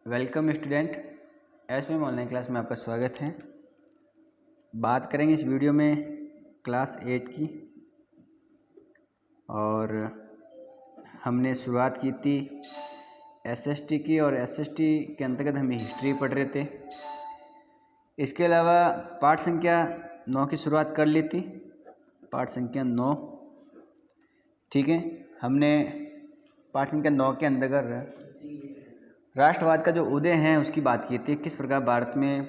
Welcome student, SVM online class में आपका स्वागत है। बात करेंगे इस वीडियो में क्लास 8 की। और हमने शुरुआत की थी एसएसटी की, और एसएसटी के अंतर्गत हम हिस्ट्री पढ़ रहे थे। इसके अलावा पाठ संख्या 9 की शुरुआत कर ली थी, पाठ संख्या 9। ठीक है, हमने पाठ संख्या 9 के अंतर्गत राष्ट्रवाद का जो उदय है उसकी बात की थी। किस प्रकार भारत में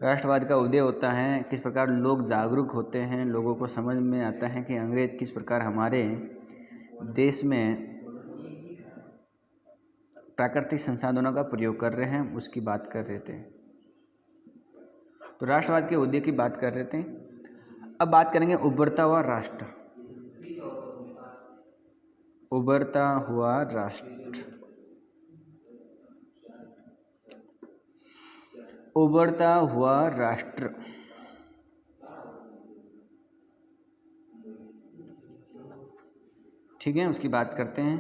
राष्ट्रवाद का उदय होता है, किस प्रकार लोग जागरूक होते हैं, लोगों को समझ में आता है कि अंग्रेज किस प्रकार हमारे देश में प्राकृतिक संसाधनों का प्रयोग कर रहे हैं, उसकी बात कर रहे थे। तो राष्ट्रवाद के उदय की बात कर रहे थे। अब बात करेंगे उभरता हुआ राष्ट्र। उभरता हुआ राष्ट्र, उभरता हुआ राष्ट्र। ठीक है, उसकी बात करते हैं।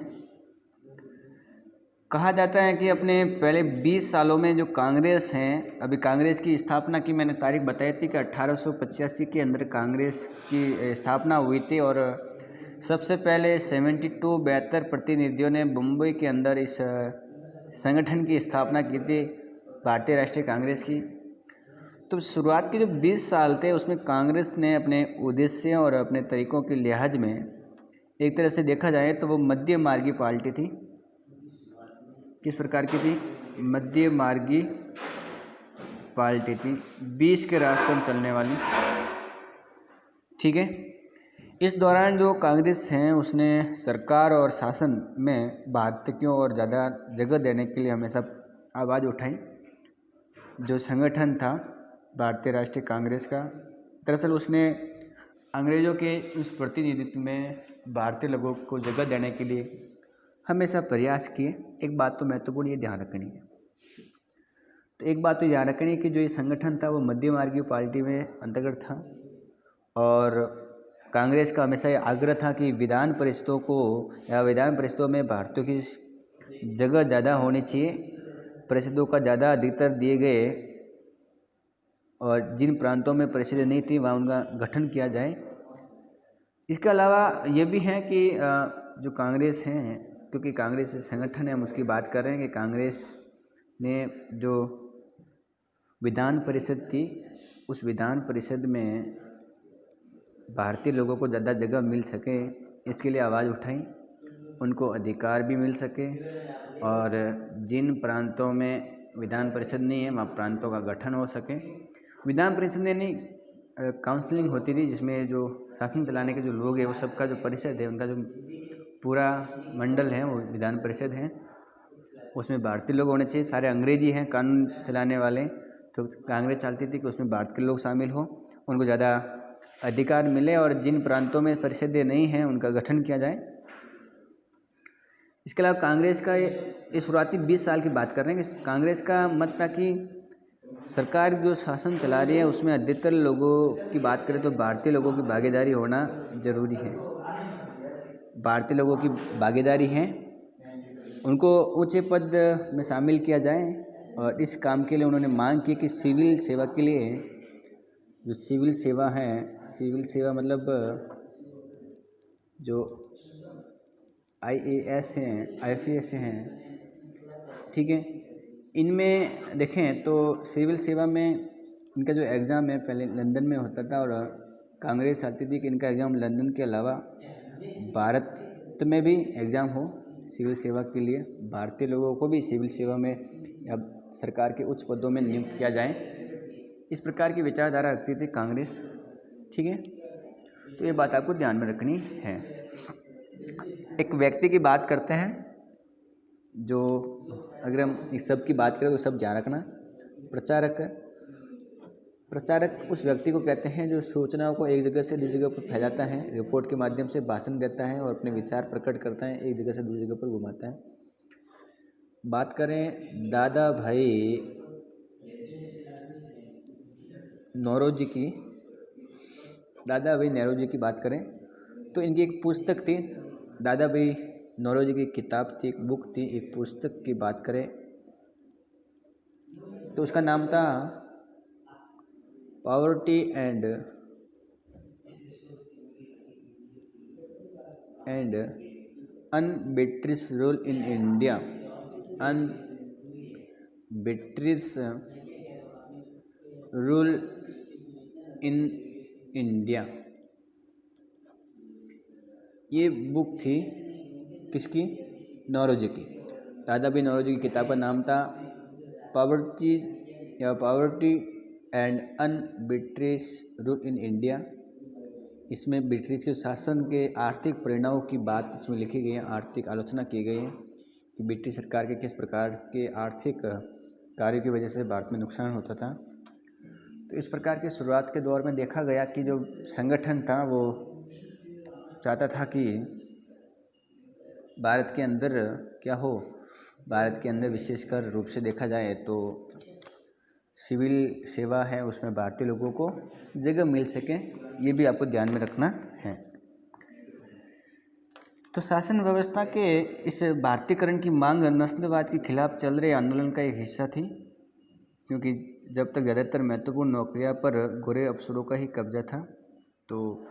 कहा जाता है कि अपने पहले 20 सालों में जो कांग्रेस हैं, अभी कांग्रेस की स्थापना की मैंने तारीख बताई थी कि 1885 के अंदर कांग्रेस की स्थापना हुई थी। और सबसे पहले 72 प्रतिनिधियों ने मुंबई के अंदर इस संगठन की स्थापना की थी, भारतीय राष्ट्रीय कांग्रेस की। तो शुरुआत के जो 20 साल थे उसमें कांग्रेस ने अपने उद्देश्य और अपने तरीक़ों के लिहाज में एक तरह से देखा जाए तो वो मध्य मार्गी पार्टी थी। किस प्रकार की थी? मध्य मार्गी पार्टी थी, 20 के रास्ते में चलने वाली। ठीक है, इस दौरान जो कांग्रेस हैं उसने सरकार और शासन में भारतीयों और ज़्यादा जगह देने के लिए हमेशा आवाज़ उठाई। जो संगठन था भारतीय राष्ट्रीय कांग्रेस का, दरअसल उसने अंग्रेज़ों के उस प्रतिनिधित्व में भारतीय लोगों को जगह देने के लिए हमेशा प्रयास किए। एक बात तो महत्वपूर्ण ये ध्यान रखनी है, तो एक बात तो ध्यान रखनी है कि जो ये संगठन था वो मध्य मार्गी पार्टी में अंतर्गत था। और कांग्रेस का हमेशा ये आग्रह था कि विधान परिषदों को या विधान परिषदों में भारतीयों की जगह ज़्यादा होनी चाहिए, परिषदों का ज़्यादा अधिकतर दिए गए, और जिन प्रांतों में परिषद नहीं थी वहाँ उनका गठन किया जाए। इसके अलावा ये भी है कि जो कांग्रेस हैं, क्योंकि कांग्रेस संगठन है, हम उसकी बात कर रहे हैं कि कांग्रेस ने जो विधान परिषद थी उस विधान परिषद में भारतीय लोगों को ज़्यादा जगह मिल सके, इसके लिए आवाज़ उठाई, उनको अधिकार भी मिल सके। और जिन प्रांतों में विधान परिषद नहीं है वहाँ प्रांतों का गठन हो सके। विधान परिषद यानी काउंसलिंग होती थी, जिसमें जो शासन चलाने के जो लोग हैं वो सबका जो परिषद है, उनका जो पूरा मंडल है वो विधान परिषद है। उसमें भारतीय लोग होने चाहिए, सारे अंग्रेजी हैं कानून चलाने वाले। तो कांग्रेस चाहती थी कि उसमें भारतीय लोग शामिल हों, उनको ज़्यादा अधिकार मिले, और जिन प्रांतों में परिषदें नहीं हैं उनका गठन किया जाए। इसके अलावा कांग्रेस का ये शुरुआती 20 साल की बात कर रहे हैं कि कांग्रेस का मत था कि सरकार जो शासन चला रही है उसमें अधिकतर लोगों की बात करें तो भारतीय लोगों की भागीदारी होना ज़रूरी है। भारतीय लोगों की भागीदारी है, उनको ऊंचे पद में शामिल किया जाए। और इस काम के लिए उन्होंने मांग की कि सिविल सेवा के लिए, जो सिविल सेवा है, सिविल सेवा मतलब जो IAS हैं, IPS हैं, ठीक है, इनमें देखें तो सिविल सेवा में इनका जो एग्ज़ाम है पहले लंदन में होता था। और कांग्रेस चाहती थी कि इनका एग्ज़ाम लंदन के अलावा भारत में भी एग्ज़ाम हो सिविल सेवा के लिए, भारतीय लोगों को भी सिविल सेवा में या सरकार के उच्च पदों में नियुक्त किया जाए। इस प्रकार की विचारधारा रखती थी कांग्रेस। ठीक है, तो ये बात आपको ध्यान में रखनी है। एक व्यक्ति की बात करते हैं, जो अगर हम इस सब की बात करें तो सब ध्यान रखना। प्रचारक, प्रचारक उस व्यक्ति को कहते हैं जो सूचनाओं को एक जगह से दूसरी जगह पर फैलाता है, रिपोर्ट के माध्यम से भाषण देता है और अपने विचार प्रकट करता है, एक जगह से दूसरी जगह पर घुमाता है। बात करें दादा भाई नौरोजी की, दादा भाई नेहरू की बात करें तो इनकी एक पुस्तक थी, दादा भाई नौरोजी की किताब थी, एक बुक थी, एक पुस्तक की बात करें तो उसका नाम था poverty and unBritish rule in India, unBritish rule in India. ये बुक थी किसकी? नौरोजी की। दादा भाई नौरोजी की किताब का नाम था poverty and unBritish rule in India. इसमें ब्रिटिश के शासन के आर्थिक परिणामों की बात इसमें लिखी गई है, आर्थिक आलोचना की गई है कि ब्रिटिश सरकार के किस प्रकार के आर्थिक कार्यों की वजह से भारत में नुकसान होता था। तो इस प्रकार की शुरुआत के दौर में देखा गया कि जो संगठन था वो चाहता था कि भारत के अंदर क्या हो, भारत के अंदर विशेषकर रूप से देखा जाए तो सिविल सेवा है उसमें भारतीय लोगों को जगह मिल सके, ये भी आपको ध्यान में रखना है। तो शासन व्यवस्था के इस भारतीयकरण की मांग नस्लवाद के खिलाफ चल रहे आंदोलन का एक हिस्सा थी, क्योंकि जब तक ज़्यादातर महत्वपूर्ण नौकरियां पर गोरे अफसरों का ही कब्जा था, तो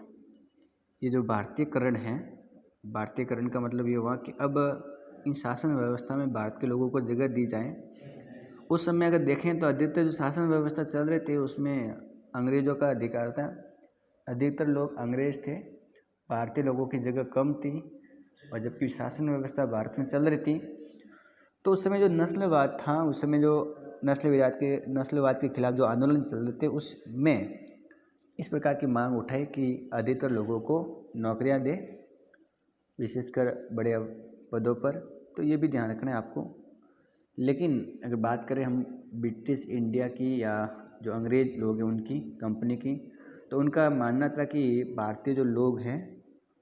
ये जो भारतीयकरण है, भारतीयकरण का मतलब ये हुआ कि अब इन शासन व्यवस्था में भारत के लोगों को जगह दी जाए। उस समय अगर देखें तो अधिकतर जो शासन व्यवस्था चल रहे थे उसमें अंग्रेज़ों का अधिकार था, अधिकतर लोग अंग्रेज़ थे, भारतीय लोगों की जगह कम थी। और जबकि शासन व्यवस्था भारत में चल रही थी तो उस समय जो नस्लवाद था, उस समय जो नस्लवाद के खिलाफ जो आंदोलन चल रहे थे उसमें इस प्रकार की मांग उठाई कि अधिकतर लोगों को नौकरियां दे, विशेषकर बड़े पदों पर। तो ये भी ध्यान रखना है आपको। लेकिन अगर बात करें हम ब्रिटिश इंडिया की या जो अंग्रेज़ लोग हैं उनकी कंपनी की, तो उनका मानना था कि भारतीय जो लोग हैं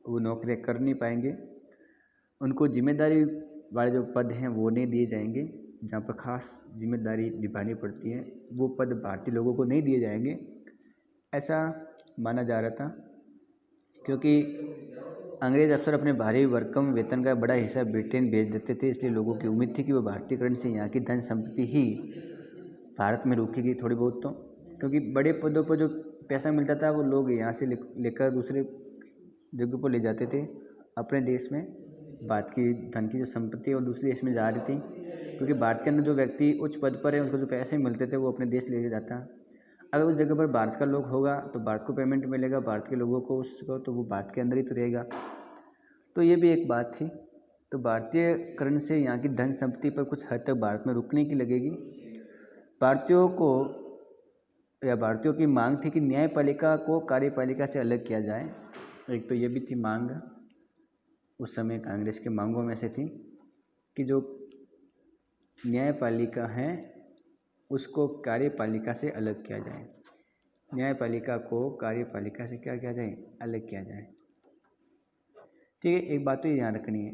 वो नौकरियां कर नहीं पाएंगे, उनको जिम्मेदारी वाले जो पद हैं वो नहीं दिए जाएंगे, जहाँ पर ख़ास जिम्मेदारी निभानी पड़ती है वो पद भारतीय लोगों को नहीं दिए जाएंगे, ऐसा माना जा रहा था। क्योंकि अंग्रेज़ अक्सर अपने भारी भरकम वेतन का बड़ा हिस्सा ब्रिटेन भेज देते थे, इसलिए लोगों की उम्मीद थी कि वो भारतीयकरण से यहाँ की धन संपत्ति ही भारत में रुकेगी थोड़ी बहुत। तो क्योंकि बड़े पदों पर जो पैसा मिलता था वो लोग यहाँ से लेकर दूसरे जगह पर ले जाते थे अपने देश में, भारत की धन की जो संपत्ति और दूसरे देश में जा रही थी। क्योंकि भारत के अंदर जो व्यक्ति उच्च पद पर है उसको जो पैसे मिलते थे वो अपने देश ले जाता। अगर उस जगह पर भारत का लोग होगा तो भारत को पेमेंट मिलेगा, भारत के लोगों को उसको, तो वो भारत के अंदर ही तो रहेगा। तो ये भी एक बात थी। तो भारतीयकरण से यहाँ की धन संपत्ति पर कुछ हद तक भारत में रुकने की लगेगी। भारतीयों की मांग थी कि न्यायपालिका को कार्यपालिका से अलग किया जाए। एक तो ये भी थी मांग, उस समय कांग्रेस के मांगों में से थी कि जो न्यायपालिका है उसको कार्यपालिका से अलग किया जाए, न्यायपालिका को कार्यपालिका से क्या किया जाए, अलग किया जाए। ठीक है, एक बात तो ये ध्यान रखनी है।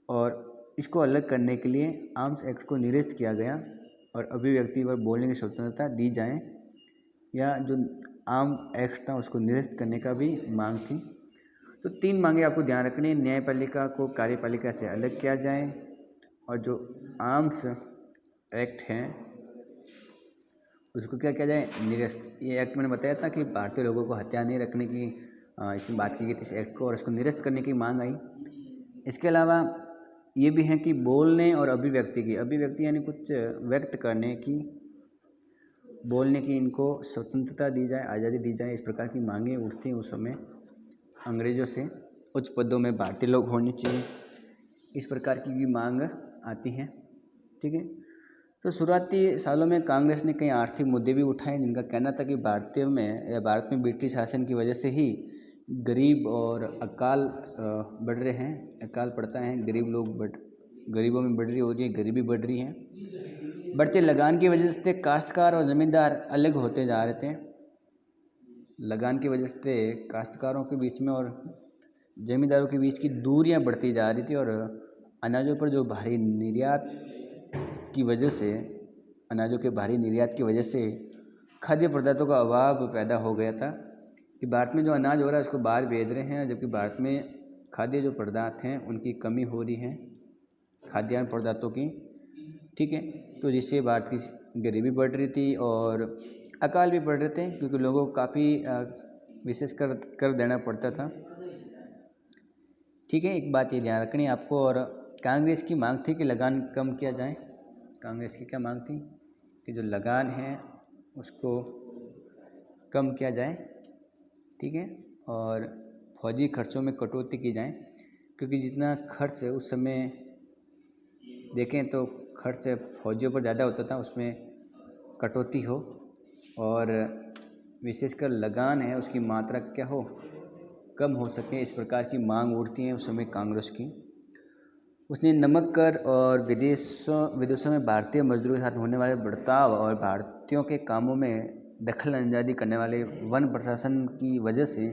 और इसको अलग करने के लिए आर्म्स एक्ट को निरस्त किया गया और अभिव्यक्ति व बोलने की स्वतंत्रता दी जाए, या जो आर्म एक्ट था उसको निरस्त करने का भी मांग थी। तो 3 मांगे आपको ध्यान रखनी है, न्यायपालिका को कार्यपालिका से अलग किया जाए और जो आर्म्स एक्ट है उसको क्या किया जाए, निरस्त। ये एक्ट मैंने बताया था कि भारतीय लोगों को हथियार नहीं रखने की इसमें बात की गई थी इस एक्ट को, और इसको निरस्त करने की मांग आई। इसके अलावा ये भी है कि बोलने और अभिव्यक्ति यानी कुछ व्यक्त करने की, बोलने की इनको स्वतंत्रता दी जाए, आज़ादी दी जाए। इस प्रकार की मांगें उठती हैं उस समय अंग्रेज़ों से। उच्च पदों में भारतीय लोग होने चाहिए, इस प्रकार की भी मांग आती है। ठीक है, तो शुरुआती सालों में कांग्रेस ने कई आर्थिक मुद्दे भी उठाए, जिनका कहना था कि भारत में ब्रिटिश शासन की वजह से ही गरीब और अकाल बढ़ रहे हैं, अकाल पड़ता है, गरीबों में बढ़ रही हो रही है, गरीबी बढ़ रही है। बढ़ते लगान की वजह से काश्तकार और ज़मींदार अलग होते जा रहे थे। लगान की वजह से काश्तकारों के बीच में और ज़मींदारों के बीच की दूरियां बढ़ती जा रही थी, और अनाजों पर जो भारी निर्यात की वजह से, अनाजों के भारी निर्यात की वजह से खाद्य पदार्थों का अभाव पैदा हो गया था कि भारत में जो अनाज हो रहा है उसको बाहर भेज रहे हैं, जबकि भारत में खाद्य जो पदार्थ हैं उनकी कमी हो रही है, खाद्यान्न पदार्थों की। ठीक है, तो जिससे भारत की गरीबी बढ़ रही थी और अकाल भी बढ़ रहे थे, क्योंकि लोगों को काफ़ी विशेष कर देना पड़ता था। ठीक है, एक बात ये ध्यान रखनी है आपको। और कांग्रेस की मांग थी कि लगान कम किया जाए। कांग्रेस की क्या मांग थी कि जो लगान है उसको कम किया जाए। ठीक है, और फौजी खर्चों में कटौती की जाए, क्योंकि जितना खर्च है उस समय देखें तो खर्च फौजियों पर ज़्यादा होता था, उसमें कटौती हो। और विशेषकर लगान है उसकी मात्रा क्या हो, कम हो सके, इस प्रकार की मांग उठती है उस समय कांग्रेस की। उसने नमक कर और विदेशों में भारतीय मजदूरों के साथ होने वाले बर्ताव और भारतीयों के कामों में दखल अंदाजी करने वाले वन प्रशासन की वजह से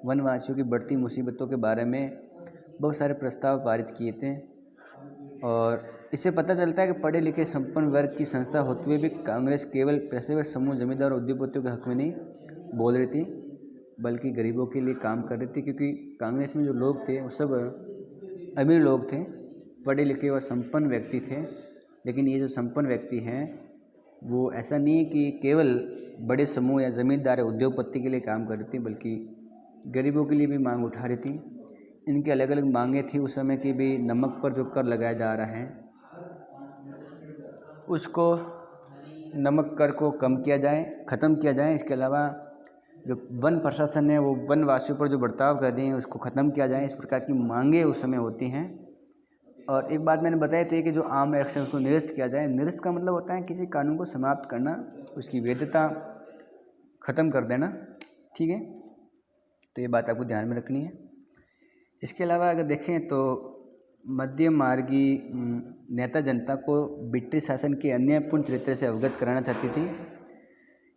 वनवासियों की बढ़ती मुसीबतों के बारे में बहुत सारे प्रस्ताव पारित किए थे। और इससे पता चलता है कि पढ़े लिखे संपन्न वर्ग की संस्था होते हुए भी कांग्रेस केवल पेशेवर समूह, जमींदार और उद्योगपतियों के हक में नहीं बोल रही थी, बल्कि गरीबों के लिए काम कर रही थी। क्योंकि कांग्रेस में जो लोग थे वो सब अमीर लोग थे, पढ़े लिखे और संपन्न व्यक्ति थे। लेकिन ये जो संपन्न व्यक्ति हैं वो ऐसा नहीं कि केवल बड़े समूह या ज़मींदार या उद्योगपति के लिए काम कर रही थी, बल्कि गरीबों के लिए भी मांग उठा रही थी। इनकी अलग अलग मांगें थी उस समय की भी। नमक पर जो कर लगाया जा रहा है उसको, नमक कर को कम किया जाए, ख़त्म किया जाए। इसके अलावा जो वन प्रशासन है वो वनवासियों पर जो बर्ताव कर रही है उसको ख़त्म किया जाए। इस प्रकार की मांगें उस समय होती हैं। और एक बात मैंने बताई थी कि जो आर्म एक्शन उसको निरस्त किया जाए। निरस्त का मतलब होता है किसी कानून को समाप्त करना, उसकी वैधता ख़त्म कर देना। ठीक है, तो ये बात आपको ध्यान में रखनी है। इसके अलावा अगर देखें तो मध्यम मार्गी नेता जनता को ब्रिटिश शासन के अन्यायपूर्ण चरित्र से अवगत कराना चाहती थी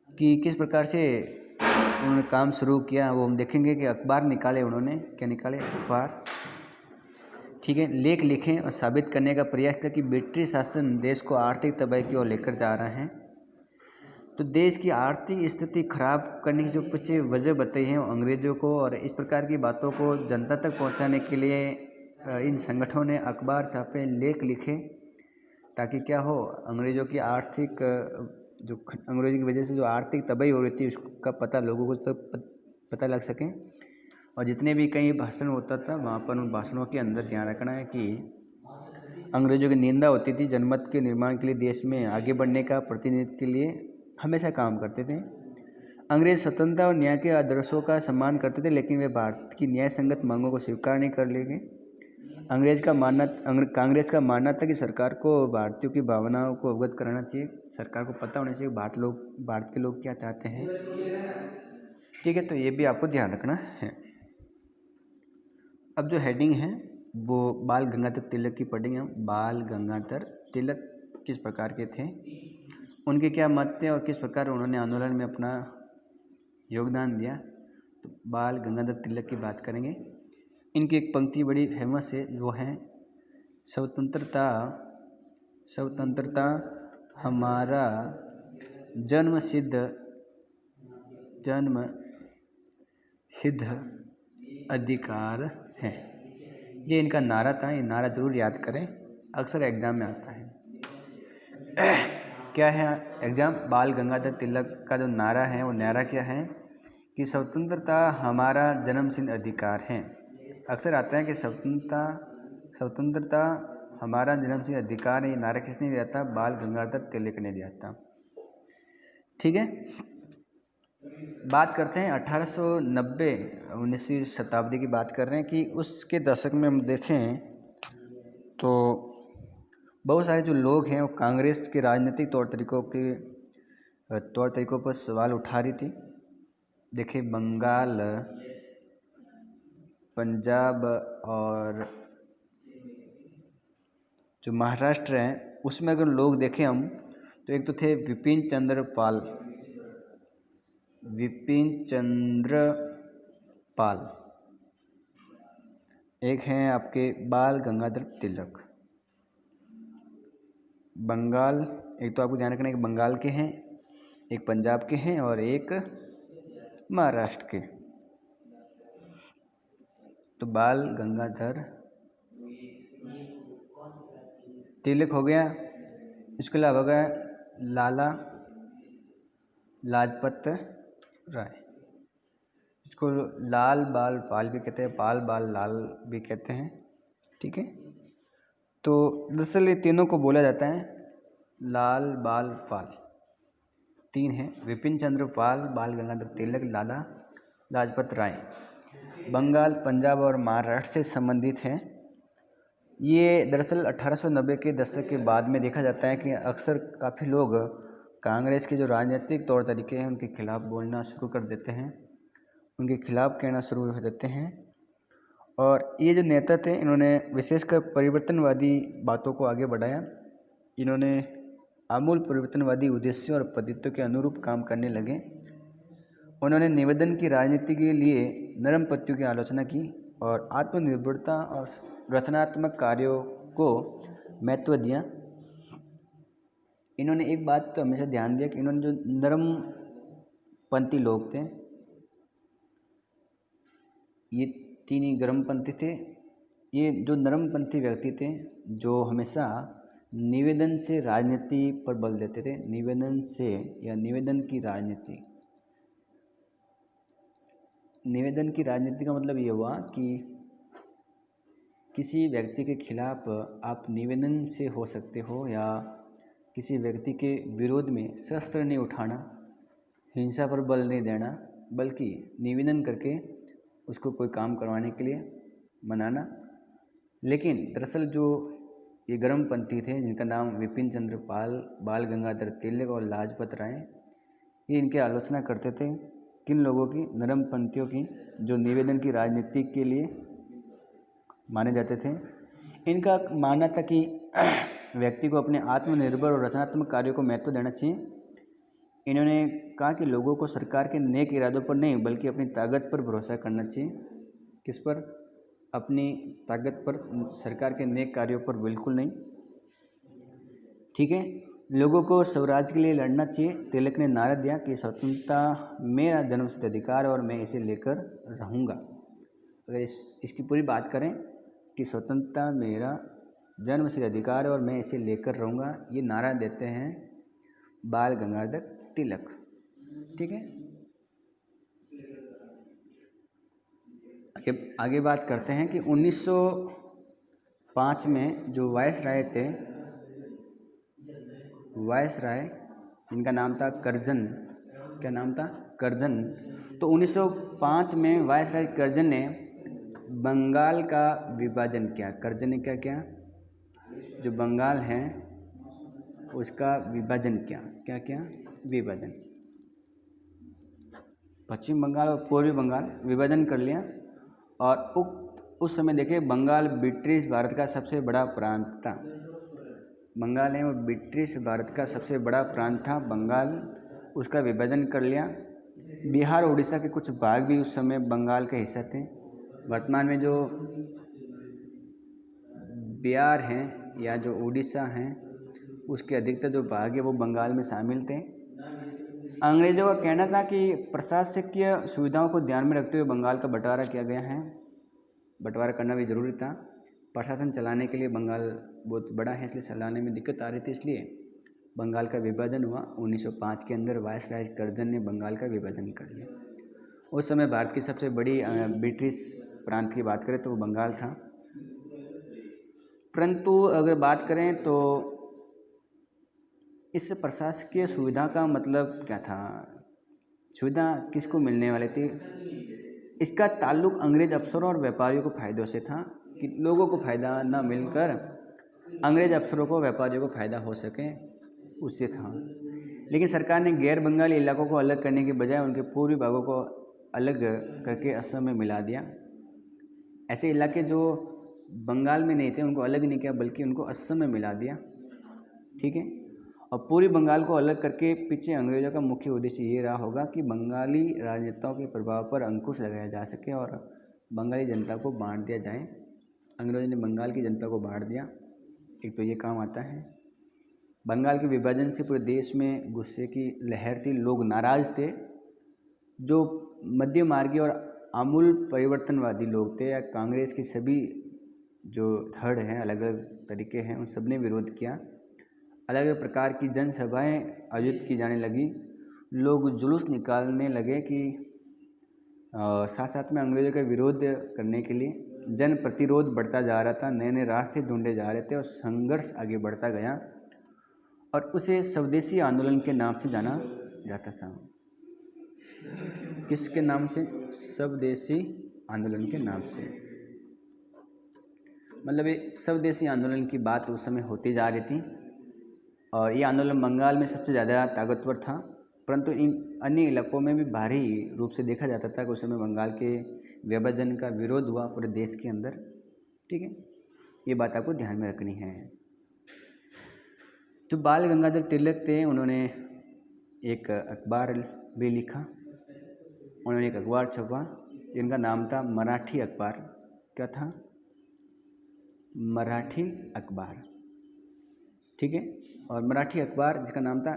कि किस प्रकार से उन्होंने काम शुरू किया। वो हम देखेंगे कि अखबार निकाले उन्होंने, क्या निकाले, अखबार। ठीक है, लेख लिखें और साबित करने का प्रयास किया कि ब्रिटिश शासन देश को आर्थिक तबाही की ओर लेकर जा रहा है। तो देश की आर्थिक स्थिति खराब करने की जो कुछ वजह बताई हैं अंग्रेज़ों को, और इस प्रकार की बातों को जनता तक पहुंचाने के लिए इन संगठनों ने अखबार छापे, लेख लिखे, ताकि क्या हो, अंग्रेज़ों की आर्थिक जो अंग्रेज़ों की वजह से जो आर्थिक तबाही हो रही थी उसका पता लोगों को सब पता लग सके। और जितने भी कहीं भाषण होता था वहाँ पर उन भाषणों के अंदर ध्यान रखना है कि अंग्रेज़ों की निंदा होती थी। जनमत के निर्माण के लिए, देश में आगे बढ़ने का प्रतिनिधित्व के लिए हमेशा काम करते थे। अंग्रेज स्वतंत्रता और न्याय के आदर्शों का सम्मान करते थे, लेकिन वे भारत की न्याय संगत मांगों को स्वीकार नहीं कर लेंगे। कांग्रेस का मानना था कि सरकार को भारतीयों की भावनाओं को अवगत कराना चाहिए। सरकार को पता होना चाहिए भारत के लोग क्या चाहते हैं। ठीक है, तो ये भी आपको ध्यान रखना है। अब जो हेडिंग है वो बाल गंगाधर तिलक की पढ़ेंगे हम। बाल गंगाधर तिलक किस प्रकार के थे, उनके क्या मत थे और किस प्रकार उन्होंने आंदोलन में अपना योगदान दिया। तो बाल गंगाधर तिलक की बात करेंगे। इनकी एक पंक्ति बड़ी फेमस है, वो है स्वतंत्रता हमारा जन्म सिद्ध अधिकार है। ये इनका नारा था, ये नारा जरूर याद करें, अक्सर एग्ज़ाम में आता है। क्या है एग्ज़ाम, बाल गंगाधर तिलक का जो नारा है वो नारा क्या है कि स्वतंत्रता हमारा जन्मसिद्ध अधिकार है। अक्सर आता है कि स्वतंत्रता हमारा जन्मसिद्ध अधिकार है। ये नारा किसने दिया था, बाल गंगाधर तिलक ने दिया था। ठीक है, बात करते हैं 1890 19वीं शताब्दी की बात कर रहे हैं कि उसके दशक में हम देखें तो बहुत सारे जो लोग हैं वो कांग्रेस के राजनीतिक तौर तरीकों पर सवाल उठा रही थी। देखिए, बंगाल, पंजाब और जो महाराष्ट्र हैं उसमें अगर लोग देखें हम तो एक तो थे विपिन चंद्र पाल, एक हैं आपके बाल गंगाधर तिलक। बंगाल, एक तो आपको ध्यान रखना है कि बंगाल के हैं, एक पंजाब के हैं और एक महाराष्ट्र के। तो बाल गंगाधर तिलक हो गया। इसके अलावा हो गया लाला लाजपत राय, इसको लाल बाल पाल भी कहते हैं, पाल बाल लाल भी कहते हैं। ठीक है, तो दरअसल ये तीनों को बोला जाता है लाल बाल पाल। तीन हैं, विपिन चंद्र पाल, बाल गंगाधर तिलक, लाला लाजपत राय। बंगाल, पंजाब और महाराष्ट्र से संबंधित हैं। ये दरअसल 1890 के दशक के बाद में देखा जाता है कि अक्सर काफ़ी लोग कांग्रेस के जो राजनीतिक तौर तरीके हैं उनके खिलाफ बोलना शुरू कर देते हैं, उनके खिलाफ कहना शुरू हो देते हैं। और ये जो नेता थे इन्होंने विशेषकर परिवर्तनवादी बातों को आगे बढ़ाया। इन्होंने आमूल परिवर्तनवादी उद्देश्यों और पद्धतियों के अनुरूप काम करने लगे। उन्होंने निवेदन की राजनीति के लिए नरम पत्तियों की आलोचना की और आत्मनिर्भरता और रचनात्मक कार्यों को महत्व दिया। इन्होंने एक बात तो हमेशा ध्यान दिया कि इन्होंने जो नरमपंथी लोग थे, ये तीन ही गर्मपंथी थे, ये जो नरमपंथी व्यक्ति थे जो हमेशा निवेदन से राजनीति पर बल देते थे। निवेदन से या निवेदन की राजनीति, निवेदन की राजनीति का मतलब ये हुआ कि किसी व्यक्ति के खिलाफ आप निवेदन से हो सकते हो या किसी व्यक्ति के विरोध में शस्त्र नहीं उठाना, हिंसा पर बल नहीं देना, बल्कि निवेदन करके उसको कोई काम करवाने के लिए मनाना। लेकिन दरअसल जो ये गर्मपंथी थे जिनका नाम विपिन चंद्र पाल, बाल गंगाधर तिलक और लाजपत राय, ये इनकी आलोचना करते थे। किन लोगों की? नरमपंथियों की, जो निवेदन की राजनीति के लिए माने जाते थे। इनका मानना था कि व्यक्ति को अपने आत्मनिर्भर और रचनात्मक कार्यों को महत्व देना चाहिए। इन्होंने कहा कि लोगों को सरकार के नेक इरादों पर नहीं बल्कि अपनी ताकत पर भरोसा करना चाहिए। किस पर? अपनी ताकत पर, सरकार के नेक कार्यों पर बिल्कुल नहीं। ठीक है, लोगों को स्वराज के लिए लड़ना चाहिए। तिलक ने नारा दिया कि स्वतंत्रता मेरा जन्मसिद्ध अधिकार और मैं इसे लेकर रहूँगा। अगर इसकी पूरी बात करें कि स्वतंत्रता मेरा जन्मसिद्ध अधिकार है और मैं इसे लेकर रहूँगा, ये नारा देते हैं बाल गंगाधर तिलक। ठीक है, आगे बात करते हैं कि 1905 में जो वायसराय थे, वायसराय इनका नाम था कर्जन। क्या नाम था? कर्जन। तो 1905 में वायसराय कर्जन ने बंगाल का विभाजन किया। कर्जन ने क्या किया? जो बंगाल है उसका विभाजन किया। क्या किया? विभाजन। पश्चिम बंगाल और पूर्वी बंगाल विभाजन कर लिया। और उस समय देखिए बंगाल ब्रिटिश भारत का सबसे बड़ा प्रांत था। बंगाल है वो ब्रिटिश भारत का सबसे बड़ा प्रांत था। बंगाल, उसका विभाजन कर लिया। बिहार और उड़ीसा के कुछ भाग भी उस समय बंगाल के हिस्सा थे। वर्तमान में जो बिहार हैं या जो उड़ीसा हैं उसके अधिकतर जो भाग है वो बंगाल में शामिल थे। अंग्रेज़ों का कहना था कि प्रशासकीय सुविधाओं को ध्यान में रखते हुए बंगाल का बंटवारा किया गया है। बंटवारा करना भी ज़रूरी था। प्रशासन चलाने के लिए बंगाल बहुत बड़ा है, इसलिए चलाने में दिक्कत आ रही थी, इसलिए बंगाल का विभाजन हुआ। 1905 के अंदर वायसराय कर्जन ने बंगाल का विभाजन कर लिया। उस समय भारत की सबसे बड़ी ब्रिटिश प्रांत की बात करें तो वो बंगाल था। परंतु अगर बात करें तो इस प्रशासकीय सुविधा का मतलब क्या था? सुविधा किसको मिलने वाली थी? इसका ताल्लुक अंग्रेज अफसरों और व्यापारियों को फ़ायदों से था कि लोगों को फ़ायदा ना मिलकर अंग्रेज अफसरों को, व्यापारियों को फ़ायदा हो सके, उससे था। लेकिन सरकार ने गैर बंगाली इलाकों को अलग करने के बजाय उनके पूर्वी भागों को अलग करके असम में मिला दिया। ऐसे इलाके जो बंगाल में नहीं थे उनको अलग नहीं किया बल्कि उनको असम में मिला दिया। ठीक है, और पूरी बंगाल को अलग करके पीछे अंग्रेज़ों का मुख्य उद्देश्य ये रहा होगा कि बंगाली राजनेताओं के प्रभाव पर अंकुश लगाया जा सके और बंगाली जनता को बांट दिया जाए। अंग्रेज़ों ने बंगाल की जनता को बांट दिया, एक तो ये काम आता है। बंगाल के विभाजन से पूरे देश में गुस्से की लहर थी, लोग नाराज़ थे। जो मध्य मार्गी और आमूल परिवर्तनवादी लोग थे या कांग्रेस के सभी जो धड़ हैं, अलग अलग तरीके हैं, उन सब ने विरोध किया। अलग अलग प्रकार की जनसभाएं आयोजित की जाने लगी। लोग जुलूस निकालने लगे कि साथ साथ में अंग्रेज़ों का विरोध करने के लिए जन प्रतिरोध बढ़ता जा रहा था, नए नए रास्ते ढूंढे जा रहे थे और संघर्ष आगे बढ़ता गया और उसे स्वदेशी आंदोलन के नाम से जाना जाता था। किसके नाम से? स्वदेशी आंदोलन के नाम से। मतलब ये स्वदेशी आंदोलन की बात उस समय होती जा रही थी और ये आंदोलन बंगाल में सबसे ज़्यादा ताकतवर था, परंतु इन अन्य इलाकों में भी भारी रूप से देखा जाता था कि उस समय बंगाल के विभाजन का विरोध हुआ पूरे देश के अंदर। ठीक है, ये बात आपको ध्यान में रखनी है। जो बाल गंगाधर तिलक थे उन्होंने एक अखबार भी लिखा, उन्होंने एक अखबार छपा जिनका नाम था मराठी अखबार। क्या था? मराठी अखबार। ठीक है, और मराठी अखबार जिसका नाम था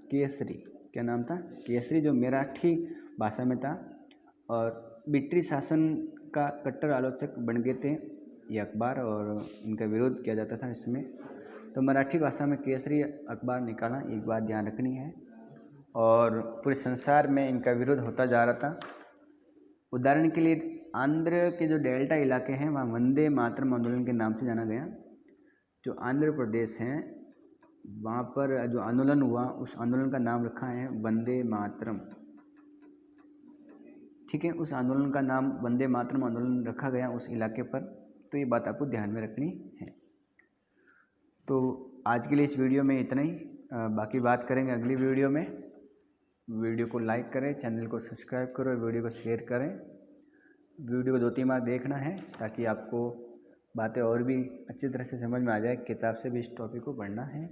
केसरी। क्या नाम था? केसरी, जो मराठी भाषा में था और ब्रिटिश शासन का कट्टर आलोचक बन गए थे ये अखबार और इनका विरोध किया जाता था इसमें। तो मराठी भाषा में केसरी अखबार निकाला, एक बात ध्यान रखनी है। और पूरे संसार में इनका विरोध होता जा रहा था। उदाहरण के लिए आंध्र के जो डेल्टा इलाके हैं वहाँ वंदे मातरम आंदोलन के नाम से जाना गया। जो आंध्र प्रदेश है वहाँ पर जो आंदोलन हुआ उस आंदोलन का नाम रखा है वंदे मातरम। ठीक है, उस आंदोलन का नाम वंदे मातरम आंदोलन रखा गया उस इलाके पर। तो ये बात आपको ध्यान में रखनी है। तो आज के लिए इस वीडियो में इतना ही, बाकी बात करेंगे अगली वीडियो में। वीडियो को लाइक करें, चैनल को सब्सक्राइब करो, वीडियो को शेयर करें। वीडियो को 2-3 बार देखना है ताकि आपको बातें और भी अच्छी तरह से समझ में आ जाए। किताब से भी इस टॉपिक को पढ़ना है।